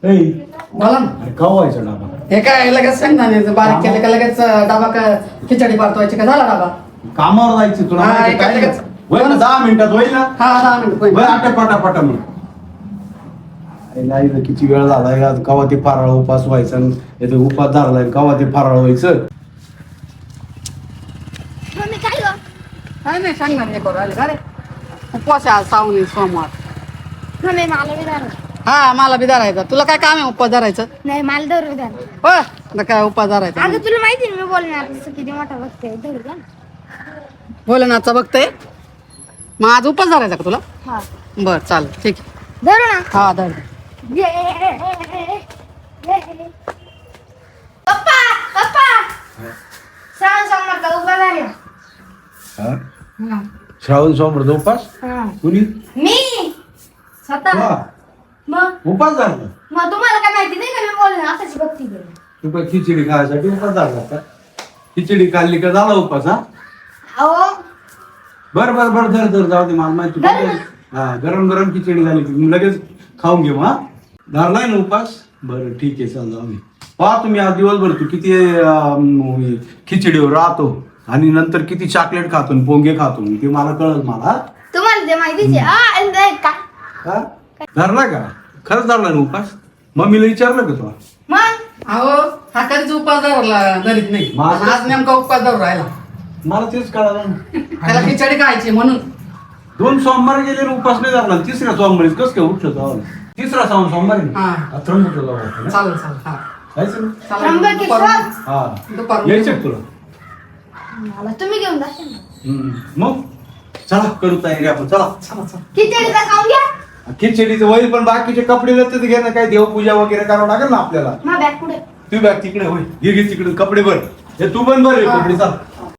बोला ना. का व्हायचा डाबा? हे काय लगेच शेंगदाण्याचं बारीक केलं का लगेच डबा का खिचडी परतवायची का झाला डबा? कामावर जायचं तुला हा, माहिती एका काय? लगेच. होय ना 10 मिनिटात होईल ना? हा 10 मिनिट बरं आता पटापटा मग नाही किती वेळ झाला कवा ते फराळ उपास व्हायचा आणि उपास धरलाय कवा ते फराळ व्हायचं. काय नाही सांगणार हे करू आले का रे उपवास आहे आज सावनी सोमवार. मला बी धरा. हा मला बी धरायचा. तुला काय काम आहे उपवास धरायचं? नाही मला धरू द्या. हो काय उपवास धरायचा? अगं तुला माहिती आहे मी बोलणार तसं किती मोठा वक्त आहे धरू द्या. भोलेनाथचा बघतंय मग आज उपवास धरायचा का तुला? हा बर चालेल ठीक आहे. धरू ना. हा धर. पप्पा पप्पा श्रावण सोमवारचा उभा झाला. श्रावण सोमवारचा उपास कुणी? मी स्वतः. वा, मग उपास धरला मग तुम्हाला काय माहिती नाही का मी बोलणार आताची भक्ती केली. तू काय खिचडी खायसाठी उपास धरला का? खिचडी खाल्ली का झाला उपास? हा अहो बर बर बर धर धर जाऊ दे मला माहिती. हा गरम गरम खिचडी झाली की लगेच खाऊन घेऊ. हा धरलाय ना उपास? बरं ठीक आहे चल जाऊ दे. पहा तुम्ही आज दिवसभर तू किती खिचडीवर राहतो आणि नंतर किती चॉकलेट खातो आणि पोंगे खातो ते मला कळलं मला. तुम्हाला ते माहितीच आहे. का हा धरला का? खरंच धरला ना उपास? मम्मीला विचारलं का तुला? मग अहो हा कधीच उपवास धरीत नाही. माझं- आज नेमका उपवास धरू राहिला. मला तेच कळालं ना. त्याला खिचडी खायची म्हणून. 2 सोमवार गेले उपास नाही धरला. तिसऱ्या सोमवारीच कसं काय उठलं जावं? तिसरा सोमवारी हा. त्र्यंबकेश्वर जावं ना? चालेल चालेल हा जायचं ना? चालेल. त्र्यंबकेश्वर? हा दुपारून यायचं का तुला? मला तुम्ही घेऊन जाशील ना. मग चला करू तयारी आपण. चला चला चला. खिचडीचा खाऊन घ्या. खिचडीचं होईल पण बाकीचे कपडे लत्ते घे ना. काय देवपूजा वगैरे करावं लागेल ना आपल्याला. मा बॅग पुढे. तू बॅग तिकडे होय घे घे तिकडे कपडे भर. हे तू पण भर हे हा. कपडे. चल